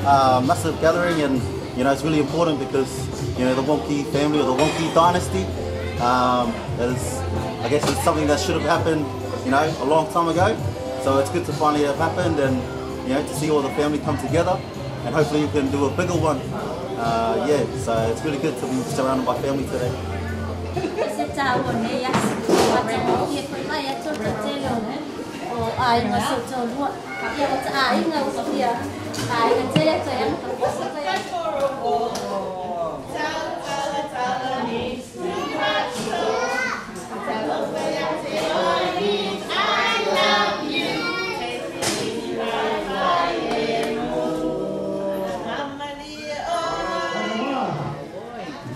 massive gathering, and it's really important because the Wong-Kee family or the Wong-Kee dynasty I guess it's something that should have happened a long time ago. So it's good to finally have happened, and to see all the family come together, and hopefully you can do a bigger one. Yeah, so it's really good to be surrounded by family today.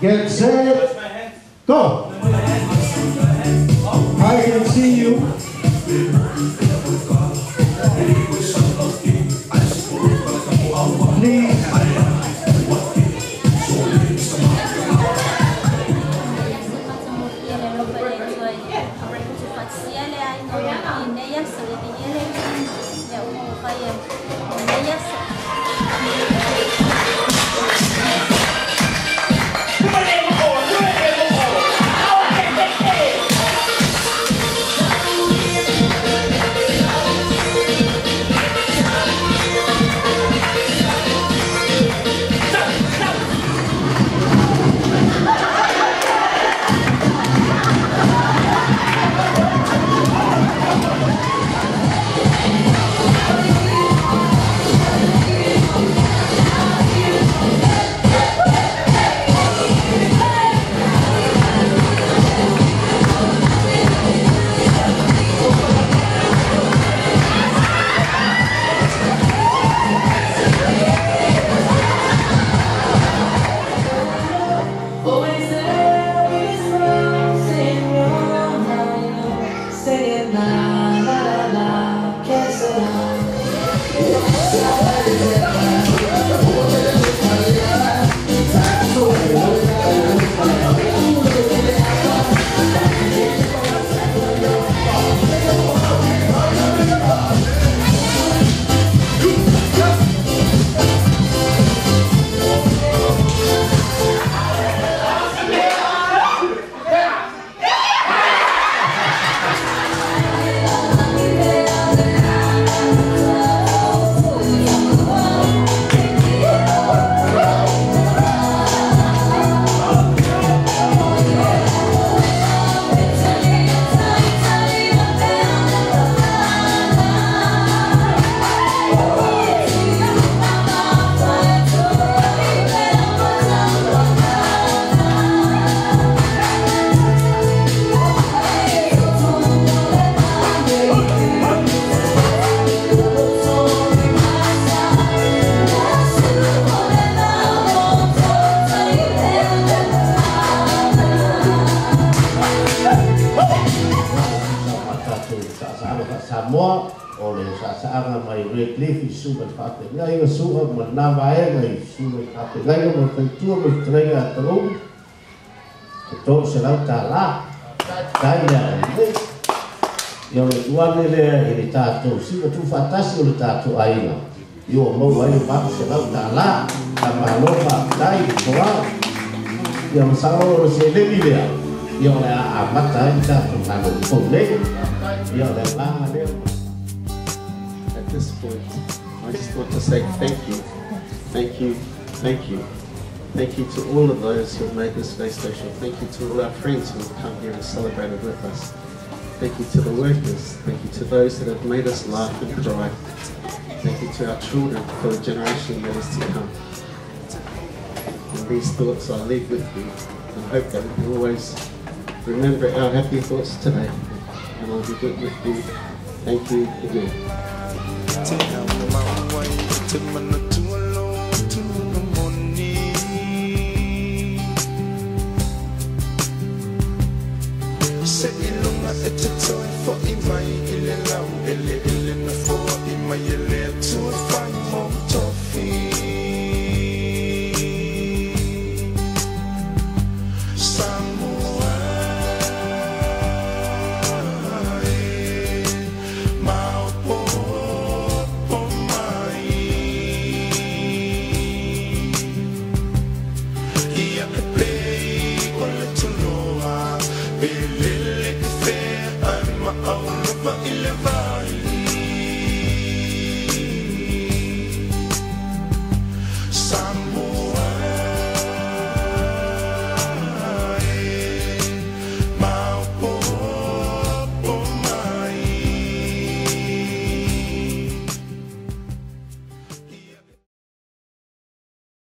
Get set, go! I can see you. Please. At this point, I just want to say thank you, thank you, thank you. Thank you to all of those who have made this day special. Thank you to all our friends who have come here and celebrated with us. Thank you to the workers. Thank you to those that have made us laugh and cry. Thank you to our children for the generation that is to come. And these thoughts I leave with you, and hope that we can always remember our happy thoughts today. And I'll be good with you. Thank you again. Viia.